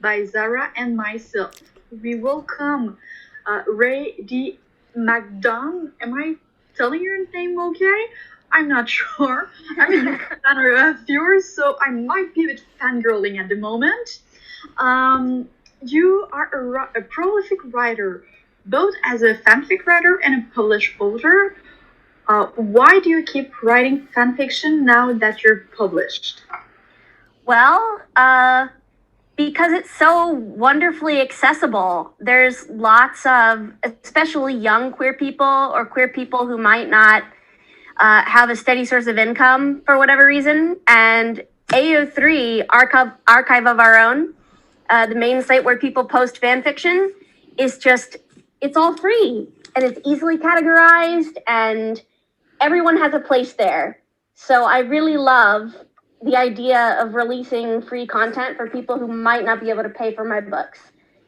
by Zara and myself. We welcome Rae D. Magdon. Am I telling your name okay? I'm not sure. I'm a fan of yours, so I might be a bit fangirling at the moment. You are a prolific writer, both as a fanfic writer and a published author. Why do you keep writing fanfiction now that you're published? Well, because it's so wonderfully accessible. There's lots of, especially young queer people or queer people who might not have a steady source of income for whatever reason. And AO3, Archive of Our Own, the main site where people post fan fiction, is just, it's all free and it's easily categorized and everyone has a place there. So I really love the idea of releasing free content for people who might not be able to pay for my books.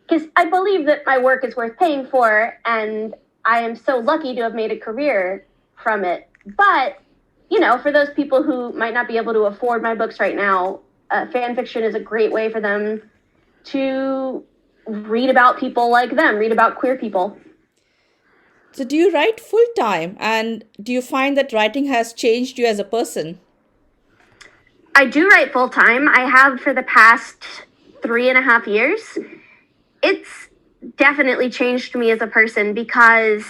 Because I believe that my work is worth paying for, and I am so lucky to have made a career from it. But, you know, for those people who might not be able to afford my books right now, fan fiction is a great way for them to read about people like them, read about queer people. So, do you write full time? And do you find that writing has changed you as a person? I do write full time. I have for the past 3.5 years. It's definitely changed me as a person because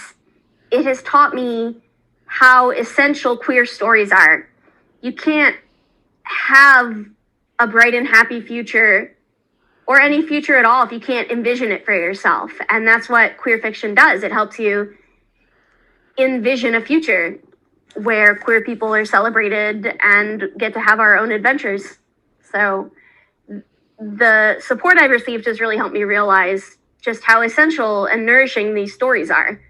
it has taught me how essential queer stories are. You can't have a bright and happy future or any future at all if you can't envision it for yourself. And that's what queer fiction does. It helps you envision a future where queer people are celebrated and get to have our own adventures. So the support I've received has really helped me realize just how essential and nourishing these stories are.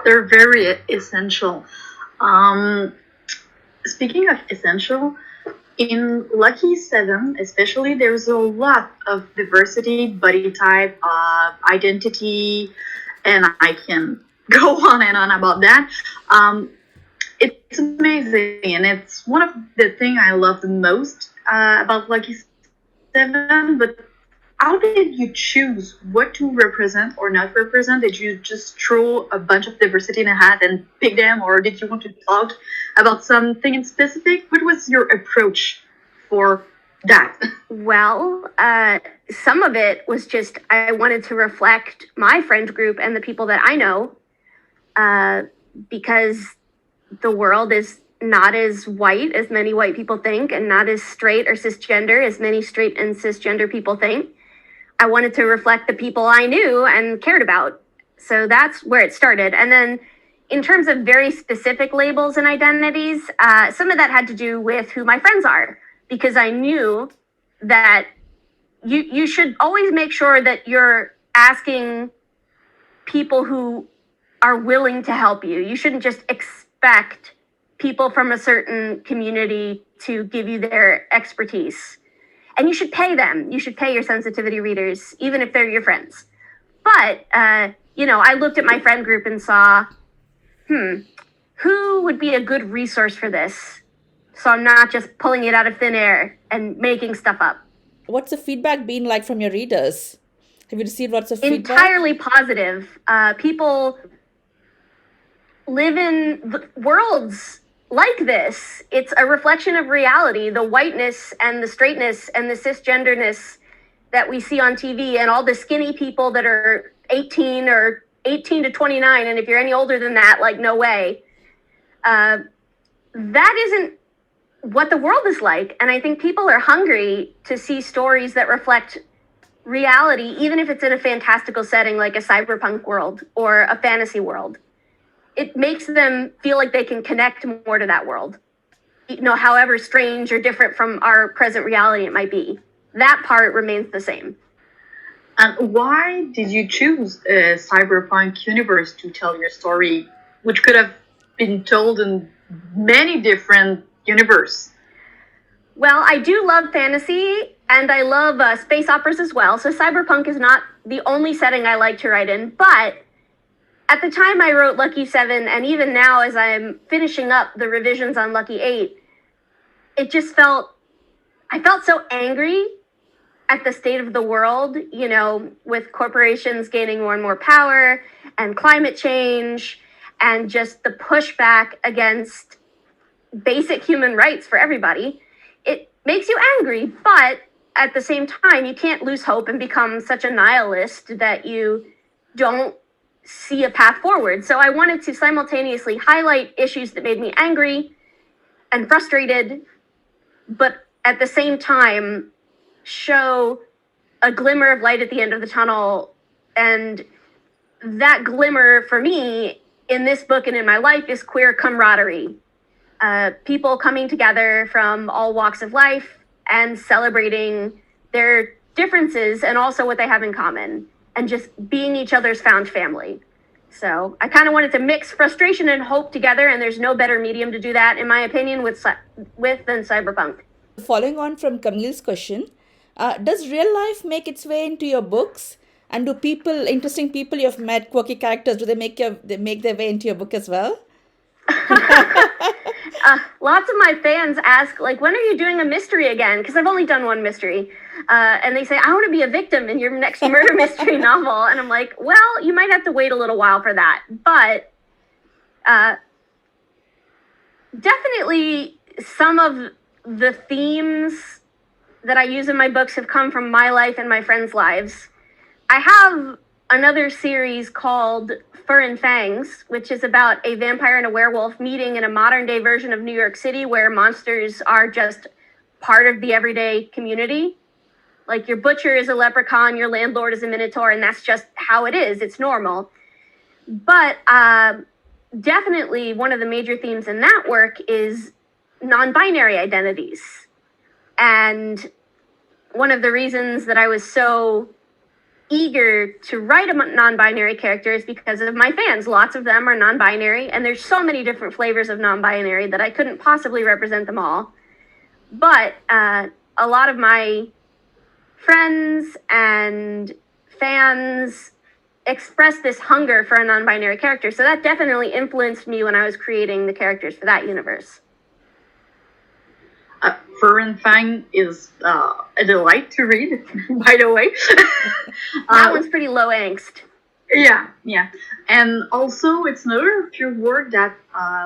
They're very essential. Speaking of essential, in Lucky 7, especially, there's a lot of diversity, body type, identity, and I can go on and on about that. It's amazing, and it's one of the things I love the most about Lucky 7. But how did you choose what to represent or not represent? Did you just throw a bunch of diversity in a hat and pick them, or did you want to talk about something in specific? What was your approach for that? Well, some of it was just I wanted to reflect my friend group and the people that I know, because the world is not as white as many white people think, and not as straight or cisgender as many straight and cisgender people think. I wanted to reflect the people I knew and cared about. So that's where it started. And then in terms of very specific labels and identities, some of that had to do with who my friends are, because I knew that you should always make sure that you're asking people who are willing to help you. You shouldn't just expect people from a certain community to give you their expertise. And you should pay them. You should pay your sensitivity readers, even if they're your friends. But, I looked at my friend group and saw, who would be a good resource for this? So I'm not just pulling it out of thin air and making stuff up. What's the feedback been like from your readers? Have you received lots of feedback? Entirely positive. People live in worlds like this. It's a reflection of reality, the whiteness and the straightness and the cisgenderness that we see on TV, and all the skinny people that are 18 or 18 to 29. And if you're any older than that, like, no way. That isn't what the world is like. And I think people are hungry to see stories that reflect reality, even if it's in a fantastical setting like a cyberpunk world or a fantasy world. It makes them feel like they can connect more to that world, however strange or different from our present reality it might be. That part remains the same. And why did you choose a cyberpunk universe to tell your story, which could have been told in many different universes? Well, I do love fantasy, and I love space operas as well. So cyberpunk is not the only setting I like to write in, but at the time I wrote Lucky 7, and even now as I'm finishing up the revisions on Lucky 8, it just felt I felt so angry at the state of the world, you know, with corporations gaining more and more power and climate change and just the pushback against basic human rights for everybody. It makes you angry, but at the same time, you can't lose hope and become such a nihilist that you don't see a path forward. So I wanted to simultaneously highlight issues that made me angry and frustrated, but at the same time, show a glimmer of light at the end of the tunnel. And that glimmer for me in this book and in my life is queer camaraderie. People coming together from all walks of life and celebrating their differences and also what they have in common and just being each other's found family. So I kind of wanted to mix frustration and hope together, and there's no better medium to do that, in my opinion, with than Cyberpunk. Following on from Camille's question, does real life make its way into your books? And do people, interesting people you've met, quirky characters, do they make their way into your book as well? Lots of my fans ask, like, when are you doing a mystery again? Because I've only done one mystery. And they say, I want to be a victim in your next murder mystery novel. And I'm like, well, you might have to wait a little while for that. But definitely some of the themes that I use in my books have come from my life and my friends' lives. I have another series called Fangs, which is about a vampire and a werewolf meeting in a modern day version of New York City where monsters are just part of the everyday community. Like your butcher is a leprechaun, your landlord is a minotaur, and that's just how it is. It's normal. But definitely one of the major themes in that work is non-binary identities. And one of the reasons that I was so eager to write a non-binary character is because of my fans. Lots of them are non-binary, and there's so many different flavors of non-binary that I couldn't possibly represent them all. But a lot of my friends and fans express this hunger for a non-binary character, so that definitely influenced me when I was creating the characters for that universe. Fang is a delight to read, by the way. That one's pretty low angst. Yeah. And also, it's another of your work that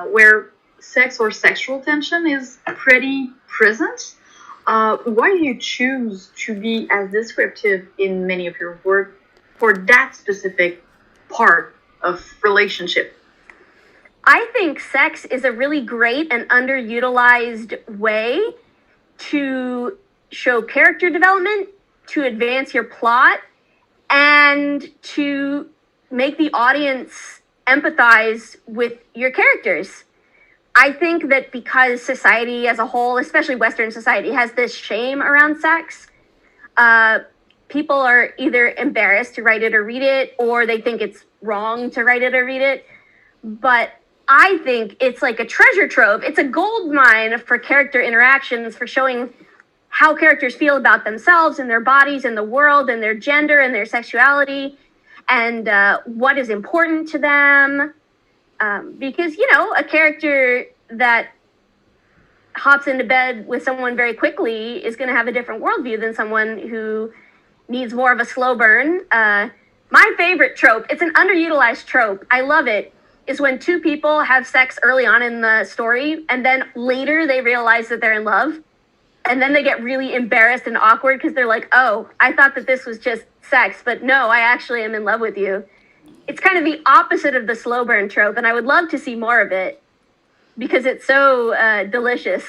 where sex or sexual tension is pretty present. Why do you choose to be as descriptive in many of your work for that specific part of relationship? I think sex is a really great and underutilized way to show character development, to advance your plot, and to make the audience empathize with your characters. I think that because society as a whole, especially Western society, has this shame around sex, people are either embarrassed to write it or read it, or they think it's wrong to write it or read it. But I think it's like a treasure trove. It's a gold mine for character interactions, for showing how characters feel about themselves and their bodies and the world and their gender and their sexuality and what is important to them. Because, you know, a character that hops into bed with someone very quickly is going to have a different worldview than someone who needs more of a slow burn. My favorite trope, it's an underutilized trope, I love it, is when two people have sex early on in the story and then later they realize that they're in love. And then they get really embarrassed and awkward because they're like, oh, I thought that this was just sex, but no, I actually am in love with you. It's kind of the opposite of the slow burn trope, and I would love to see more of it because it's so delicious.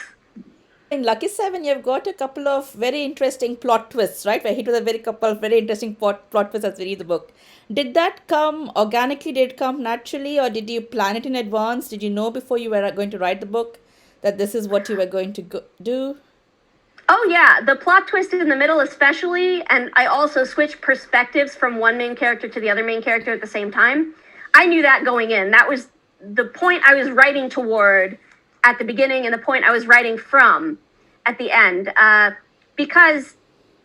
In Lucky Seven, you've got a couple of very interesting plot twists, right? We're hit with a couple of very interesting plot twists as we read the book. Did that come organically? Did it come naturally? Or did you plan it in advance? Did you know before you were going to write the book that this is what you were going to do? Oh, yeah. The plot twist in the middle especially, and I also switched perspectives from one main character to the other main character at the same time. I knew that going in. That was the point I was writing toward at the beginning and the point I was writing from at the end. Because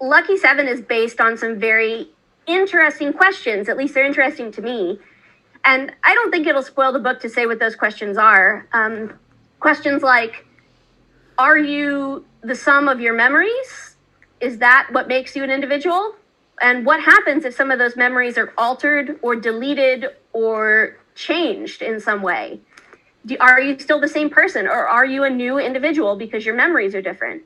Lucky Seven is based on some very interesting questions. At least they're interesting to me. And I don't think it'll spoil the book to say what those questions are. Questions like, are you the sum of your memories? Is that what makes you an individual? And what happens if some of those memories are altered or deleted or changed in some way? Are you still the same person, or are you a new individual because your memories are different?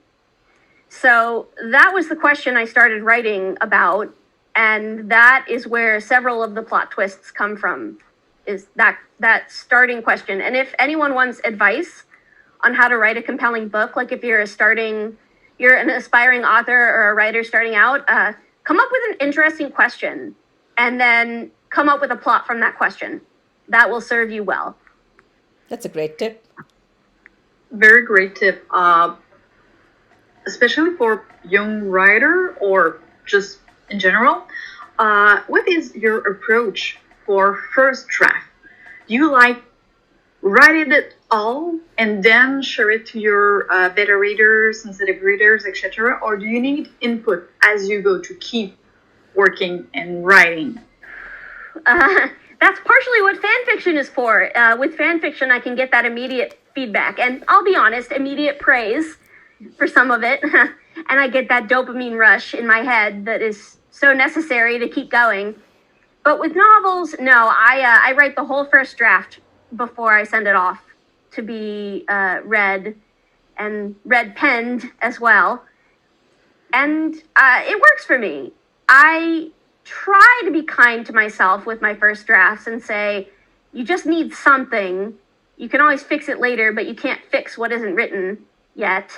So that was the question I started writing about, and that is where several of the plot twists come from, is that starting question. And if anyone wants advice on how to write a compelling book, like if you're an aspiring author or a writer starting out, come up with an interesting question and then come up with a plot from that question. That will serve you well. That's a great tip. Very great tip. Especially for young writer or just in general. What is your approach for first draft? Do you like write it all and then share it to your beta readers, sensitive readers, etc., or do you need input as you go to keep working and writing? That's partially what fan fiction is for. With fan fiction, I can get that immediate feedback, and I'll be honest, immediate praise for some of it, and I get that dopamine rush in my head that is so necessary to keep going. But with novels, no, I write the whole first draft before I send it off to be read and red penned as well. And it works for me. I try to be kind to myself with my first drafts and say, you just need something. You can always fix it later, but you can't fix what isn't written yet.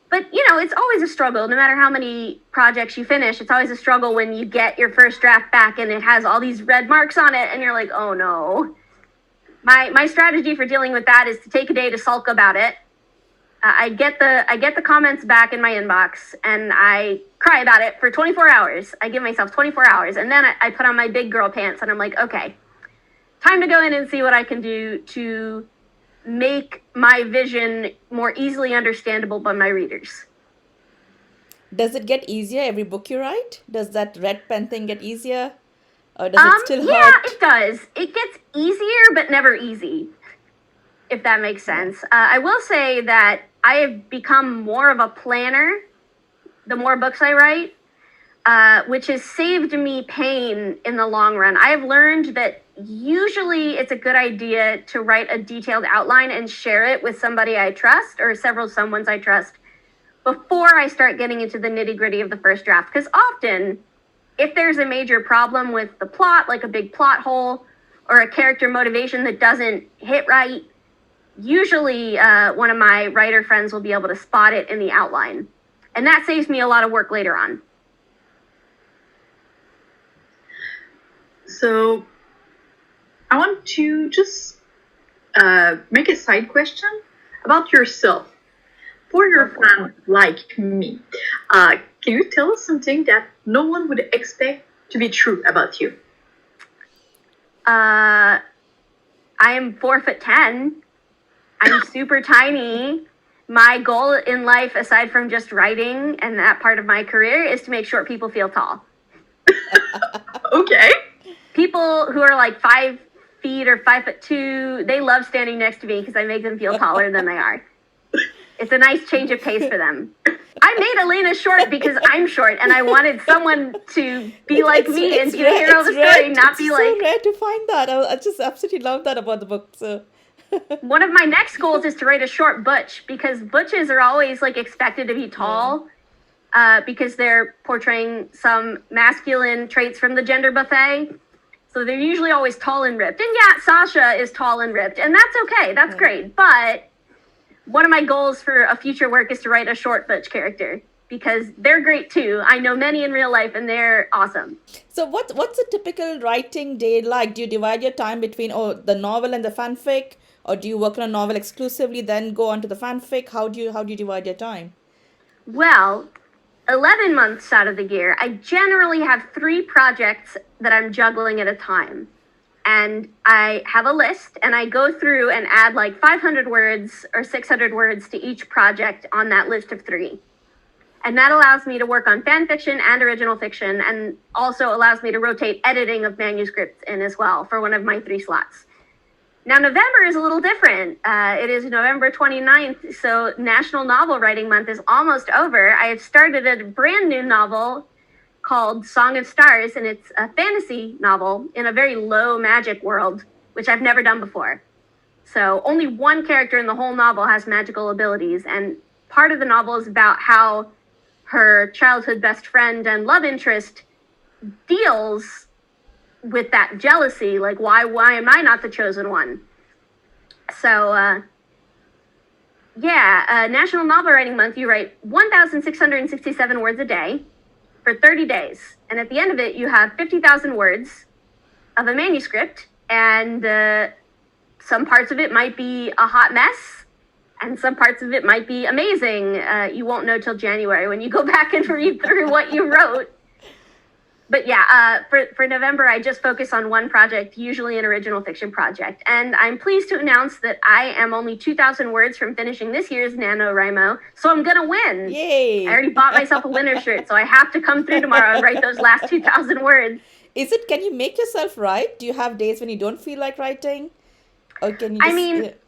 But, it's always a struggle. No matter how many projects you finish, it's always a struggle when you get your first draft back and it has all these red marks on it and you're like, oh no. My strategy for dealing with that is to take a day to sulk about it. I get the comments back in my inbox and I cry about it for 24 hours. I give myself 24 hours and then I put on my big girl pants and I'm like, okay, time to go in and see what I can do to make my vision more easily understandable by my readers. Does it get easier every book you write? Does that red pen thing get easier? Or does it still hurt? Yeah, it does. It gets easier, but never easy, if that makes sense. I will say that I have become more of a planner the more books I write, which has saved me pain in the long run. I have learned that usually it's a good idea to write a detailed outline and share it with somebody I trust or several someones I trust before I start getting into the nitty-gritty of the first draft. Because often, if there's a major problem with the plot, like a big plot hole or a character motivation that doesn't hit right, usually one of my writer friends will be able to spot it in the outline. And that saves me a lot of work later on. So I want to just make a side question about yourself. For your fan like me, can you tell us something that no one would expect to be true about you? I am 4'10". I'm super tiny. My goal in life, aside from just writing and that part of my career, is to make short people feel tall. Okay. People who are like 5 feet or 5'2", they love standing next to me because I make them feel taller than they are. It's a nice change of pace for them. I made Elena short because I'm short, and I wanted someone to be like me and be the hero of the story, not be like... It's so rare to find that. I just absolutely love that about the book. So. One of my next goals is to write a short butch, because butches are always like expected to be tall, because they're portraying some masculine traits from the gender buffet. So they're usually always tall and ripped. And yeah, Sasha is tall and ripped, and that's okay. That's great. But one of my goals for a future work is to write a short butch character, because they're great too. I know many in real life and they're awesome. So what's a typical writing day like? Do you divide your time between the novel and the fanfic, or do you work on a novel exclusively, then go on to the fanfic? How do you divide your time? Well, 11 months out of the year, I generally have 3 projects that I'm juggling at a time. And I have a list, and I go through and add like 500 words or 600 words to each project on that list of 3. And that allows me to work on fan fiction and original fiction, and also allows me to rotate editing of manuscripts in as well for one of my 3 slots. Now, November is a little different. It is November 29th, so National Novel Writing Month is almost over. I have started a brand new novel called Song of Stars, and it's a fantasy novel in a very low magic world, which I've never done before. So only one character in the whole novel has magical abilities, and part of the novel is about how her childhood best friend and love interest deals with that jealousy, like why am I not the chosen one? So National Novel Writing Month, you write 1,667 words a day for 30 days, and at the end of it you have 50,000 words of a manuscript, and some parts of it might be a hot mess and some parts of it might be amazing. You won't know till January when you go back and read through what you wrote. But yeah, for November, I just focus on one project, usually an original fiction project. And I'm pleased to announce that I am only 2,000 words from finishing this year's NaNoWriMo, so I'm going to win. Yay! I already bought myself a winner's shirt, so I have to come through tomorrow and write those last 2,000 words. Can you make yourself write? Do you have days when you don't feel like writing? Or can you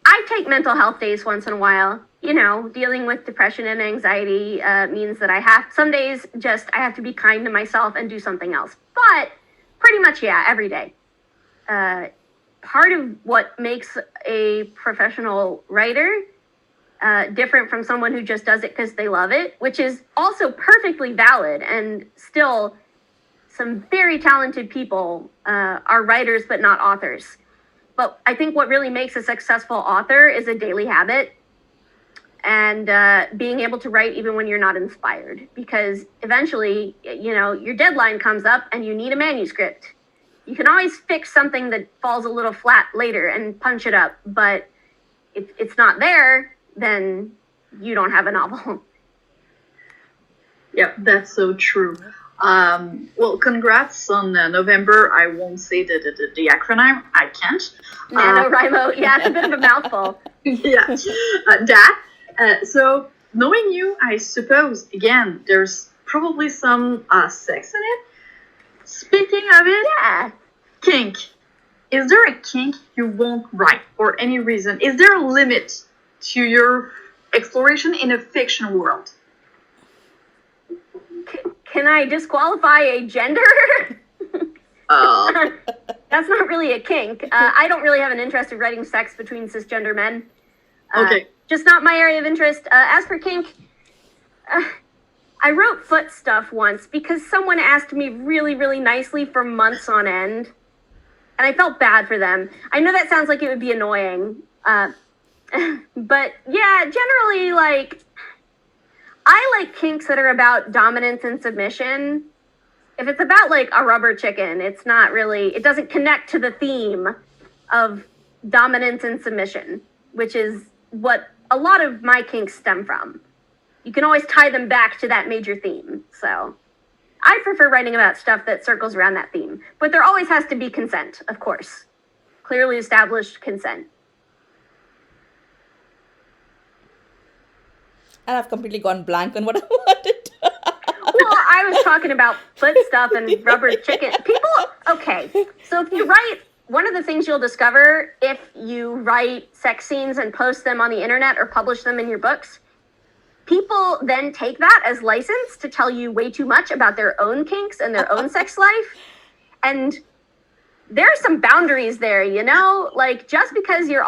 I take mental health days once in a while. You know, dealing with depression and anxiety means that some days I have to be kind to myself and do something else. But pretty much, yeah, every day. Part of what makes a professional writer different from someone who just does it because they love it, which is also perfectly valid, and still some very talented people are writers but not authors. But I think what really makes a successful author is a daily habit, and being able to write even when you're not inspired, because eventually, you know, your deadline comes up and you need a manuscript. You can always fix something that falls a little flat later and punch it up, but if it's not there, then you don't have a novel. Yeah, that's so true. Well, congrats on November. I won't say the acronym. I can't. NaNoWriMo. Yeah, it's a bit of a mouthful. Yeah. So, knowing you, I suppose, again, there's probably some sex in it. Speaking of it, yeah. Kink. Is there a kink you won't write for any reason? Is there a limit to your exploration in a fiction world? Can I disqualify a gender? That's not really a kink. I don't really have an interest in writing sex between cisgender men. Okay. Just not my area of interest. As for kink, I wrote foot stuff once because someone asked me really, really nicely for months on end. And I felt bad for them. I know that sounds like it would be annoying. But yeah, generally, like, I like kinks that are about dominance and submission. If it's about, like, a rubber chicken, it doesn't connect to the theme of dominance and submission, which is what a lot of my kinks stem from. You can always tie them back to that major theme. So I prefer writing about stuff that circles around that theme. But there always has to be consent, of course. Clearly established consent. And I've completely gone blank on what I wanted. Well, I was talking about foot stuff and rubber chicken. Okay. So if you write, one of the things you'll discover if you write sex scenes and post them on the internet or publish them in your books, people then take that as license to tell you way too much about their own kinks and their own sex life. And there are some boundaries there, you know? Like, just because your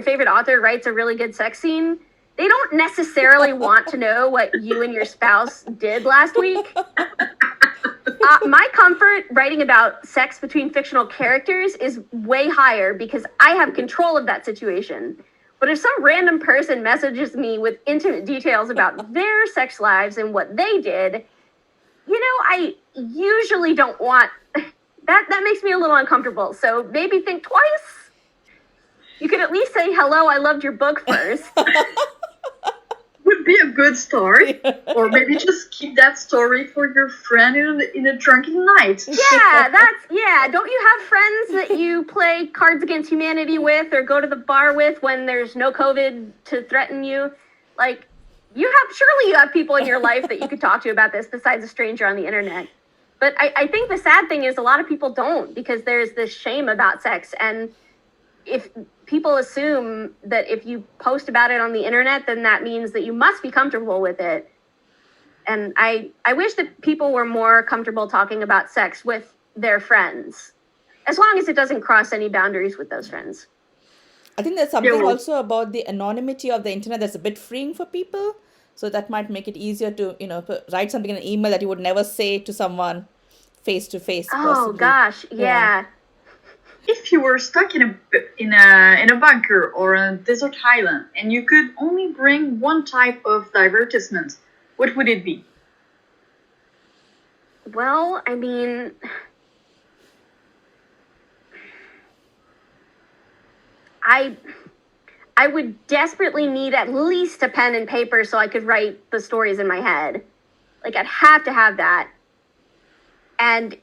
favorite author writes a really good sex scene, they don't necessarily want to know what you and your spouse did last week. My comfort writing about sex between fictional characters is way higher because I have control of that situation. But if some random person messages me with intimate details about their sex lives and what they did, you know, I usually don't want... That makes me a little uncomfortable. So maybe think twice. You could at least say, hello, I loved your book first. Would be a good start. Or maybe just keep that story for your friend in a drunken night. Yeah, don't you have friends that you play Cards Against Humanity with or go to the bar with when there's no COVID to threaten you? Like, surely you have people in your life that you could talk to about this besides a stranger on the internet. But I think the sad thing is a lot of people don't, because there's this shame about sex, and if people assume that if you post about it on the internet, then that means that you must be comfortable with it. And I wish that people were more comfortable talking about sex with their friends, as long as it doesn't cross any boundaries with those friends. I think there's Yeah, something well, also about the anonymity of the internet that's a bit freeing for people. So that might make it easier to, write something in an email that you would never say to someone face to face, Oh possibly. gosh, yeah. if you were stuck in a bunker or a desert island and you could only bring one type of divertisement, what would it be? Well, I mean, I would desperately need at least a pen and paper so I could write the stories in my head. Like, I'd have to have that. And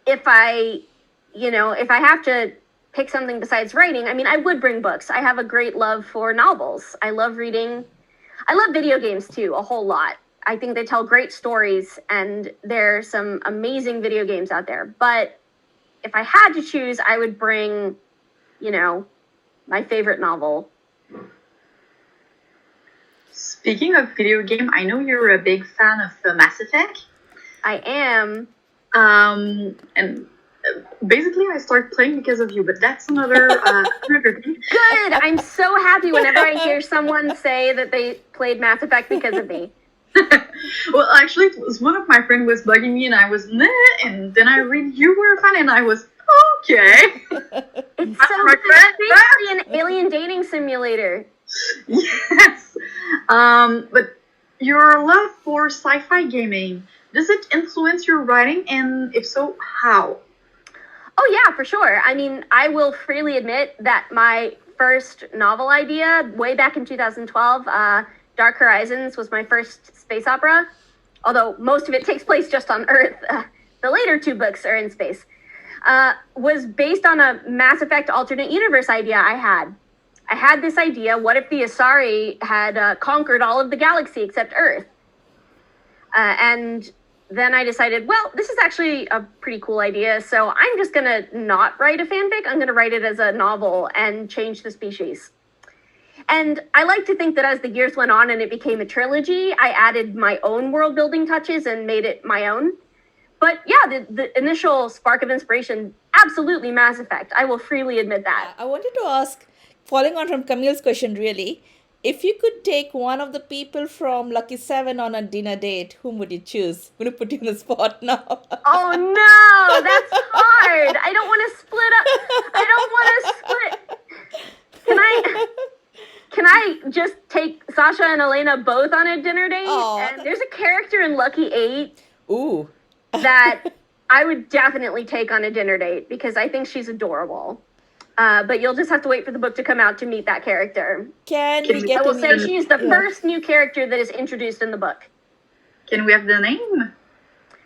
if I have to pick something besides writing, I mean, I would bring books. I have a great love for novels. I love reading. I love video games too, a whole lot. I think they tell great stories, and there are some amazing video games out there. But if I had to choose, I would bring, my favorite novel. Speaking of video game, I know you're a big fan of Mass Effect. I am. And basically I started playing because of you, but that's another thing. Good. I'm so happy whenever I hear someone say that they played Mass Effect because of me. Well, actually, it was one of my friends was bugging me, and I was meh, and then I read you were a fan, and I was okay. It's basically an alien dating simulator. Yes. But your love for sci-fi gaming, does it influence your writing, and if so, how? Oh yeah, for sure. I mean, I will freely admit that my first novel idea, way back in 2012, Dark Horizons, was my first space opera, although most of it takes place just on Earth. The later two books are in space. Was based on a Mass Effect alternate universe idea I had. I had this idea, what if the Asari had conquered all of the galaxy except Earth? And then I decided, well, this is actually a pretty cool idea, so I'm just going to not write a fanfic. I'm going to write it as a novel and change the species. And I like to think that as the years went on and it became a trilogy, I added my own world building touches and made it my own. But yeah, the initial spark of inspiration, absolutely Mass Effect. I will freely admit that. I wanted to ask, following on from Camille's question, really, if you could take one of the people from Lucky 7 on a dinner date, whom would you choose? I'm going to put you on the spot now. Oh no, that's hard. I don't want to split up. I don't want to split. Can I just take Sasha and Elena both on a dinner date? Aw. And there's a character in Lucky 8 Ooh. that I would definitely take on a dinner date because I think she's adorable. But you'll just have to wait for the book to come out to meet that character. Can we I get I will any- say she's the Yeah. first new character that is introduced in the book. Can we have the name?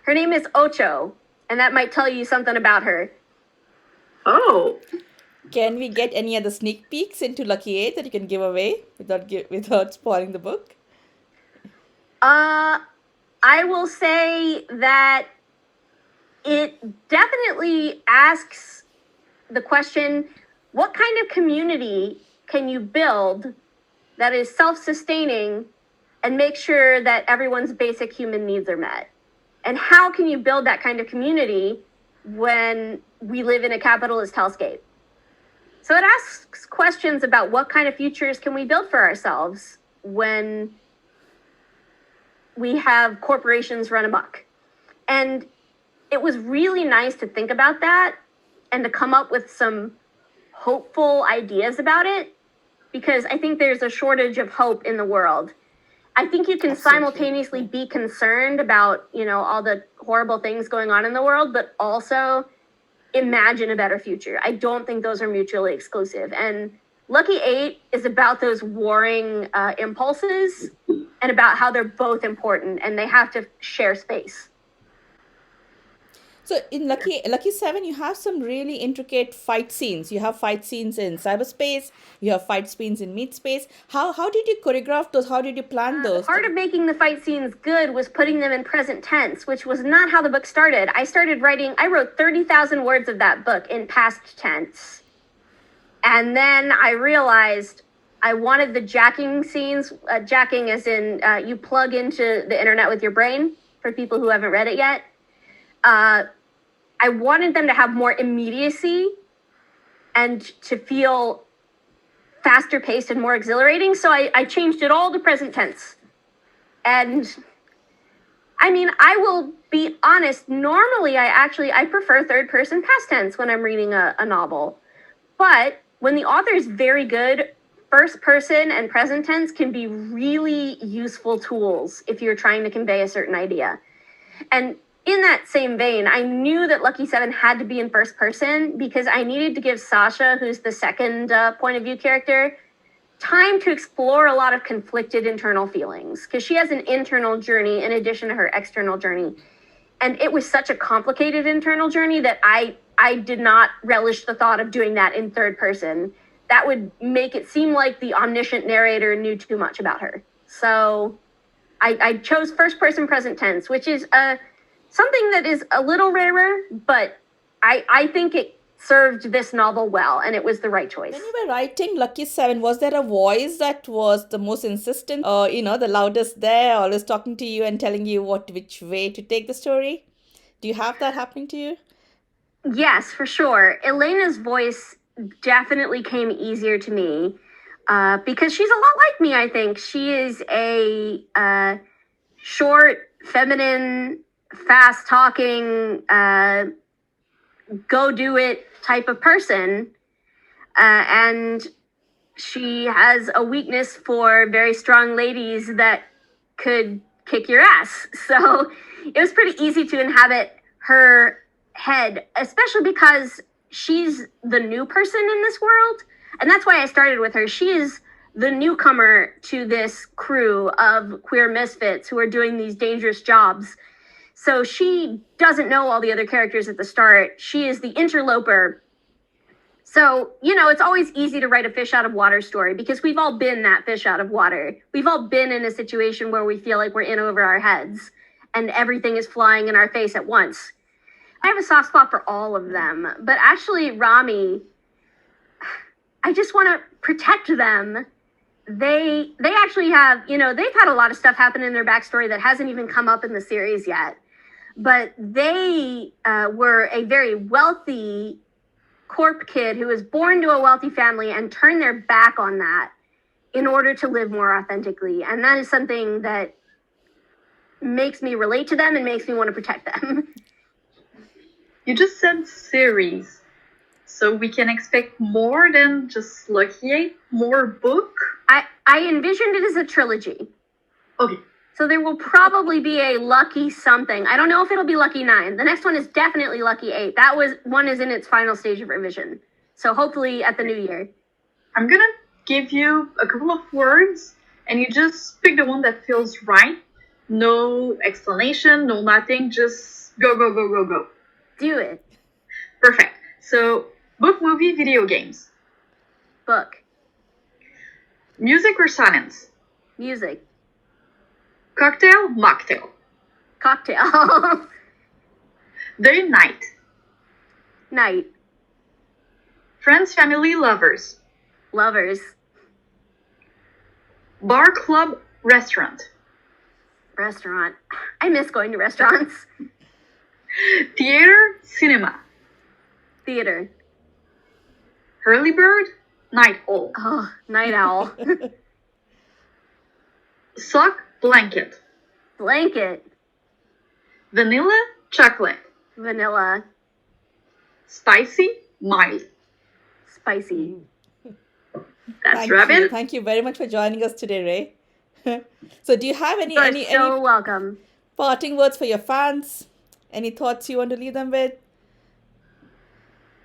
Her name is Ocho, and that might tell you something about her. Oh, Can we get any other sneak peeks into Lucky 8 that you can give away without spoiling the book? I will say that it definitely asks the question, what kind of community can you build that is self-sustaining and make sure that everyone's basic human needs are met? And how can you build that kind of community when we live in a capitalist hellscape? So it asks questions about what kind of futures can we build for ourselves when we have corporations run amok. And it was really nice to think about that and to come up with some hopeful ideas about it, because I think there's a shortage of hope in the world. I think you can simultaneously be concerned about, all the horrible things going on in the world, but also imagine a better future. I don't think those are mutually exclusive. And Lucky 8 is about those warring impulses and about how they're both important and they have to share space. So in Lucky 7, you have some really intricate fight scenes. You have fight scenes in cyberspace. You have fight scenes in meat space. How did you choreograph those? How did you plan those? Part of making the fight scenes good was putting them in present tense, which was not how the book started. I wrote 30,000 words of that book in past tense. And then I realized I wanted the jacking scenes, jacking as in you plug into the internet with your brain, for people who haven't read it yet. I wanted them to have more immediacy and to feel faster paced and more exhilarating. So I changed it all to present tense. And I mean, I will be honest, normally I prefer third person past tense when I'm reading a novel. But when the author is very good, first person and present tense can be really useful tools if you're trying to convey a certain idea. And in that same vein, I knew that Lucky Seven had to be in first person because I needed to give Sasha, who's the second point of view character, time to explore a lot of conflicted internal feelings, because she has an internal journey in addition to her external journey. And it was such a complicated internal journey that I did not relish the thought of doing that in third person. That would make it seem like the omniscient narrator knew too much about her. So I chose first person present tense, which is something that is a little rarer, but I think it served this novel well, and it was the right choice. When you were writing Lucky Seven, was there a voice that was the most insistent, or the loudest there, always talking to you and telling you which way to take the story? Do you have that happening to you? Yes, for sure. Elena's voice definitely came easier to me because she's a lot like me, I think. She is a short, feminine, fast-talking, go-do-it type of person. And she has a weakness for very strong ladies that could kick your ass. So it was pretty easy to inhabit her head, especially because she's the new person in this world. And that's why I started with her. She is the newcomer to this crew of queer misfits who are doing these dangerous jobs. So she doesn't know all the other characters at the start. She is the interloper. So, it's always easy to write a fish out of water story because we've all been that fish out of water. We've all been in a situation where we feel like we're in over our heads and everything is flying in our face at once. I have a soft spot for all of them, but actually Rami, I just want to protect them. They actually have, they've had a lot of stuff happen in their backstory that hasn't even come up in the series yet. But they were a very wealthy corp kid who was born to a wealthy family and turned their back on that in order to live more authentically. And that is something that makes me relate to them and makes me want to protect them. You just said series, so we can expect more than just Lucky 8, more book? I envisioned it as a trilogy. Okay. So there will probably be a Lucky something. I don't know if it'll be Lucky 9. The next one is definitely Lucky 8. That one is in its final stage of revision. So hopefully at the new year. I'm going to give you a couple of words, and you just pick the one that feels right. No explanation, no nothing. Just go, go, go, go, go. Do it. Perfect. So, book, movie, video games. Book. Music or silence? Music. Cocktail, mocktail. Cocktail. Day, night. Night. Friends, family, lovers. Lovers. Bar, club, restaurant. Restaurant. I miss going to restaurants. Theater, cinema. Theater. Early bird, night owl. Oh, night owl. Sock, blanket. Blanket. Vanilla, chocolate. Vanilla. Spicy, mild. Spicy. That's Robin. Thank you very much for joining us today, Rae. So do you have any welcome. Parting words for your fans? Any thoughts you want to leave them with?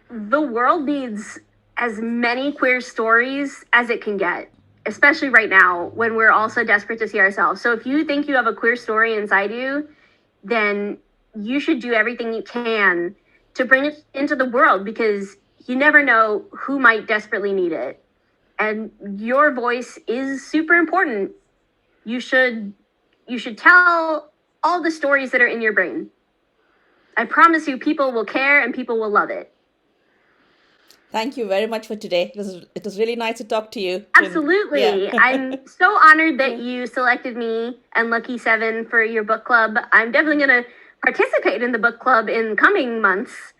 The world needs as many queer stories as it can get, especially right now when we're all so desperate to see ourselves. So if you think you have a queer story inside you, then you should do everything you can to bring it into the world because you never know who might desperately need it. And your voice is super important. You should tell all the stories that are in your brain. I promise you people will care and people will love it. Thank you very much for today. It was really nice to talk to you. Absolutely. Yeah. I'm so honored that you selected me and Lucky Seven for your book club. I'm definitely going to participate in the book club in coming months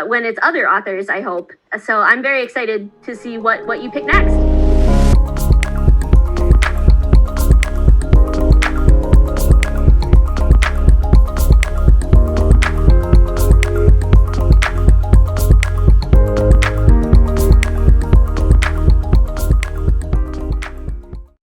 when it's other authors, I hope. So I'm very excited to see what you pick next.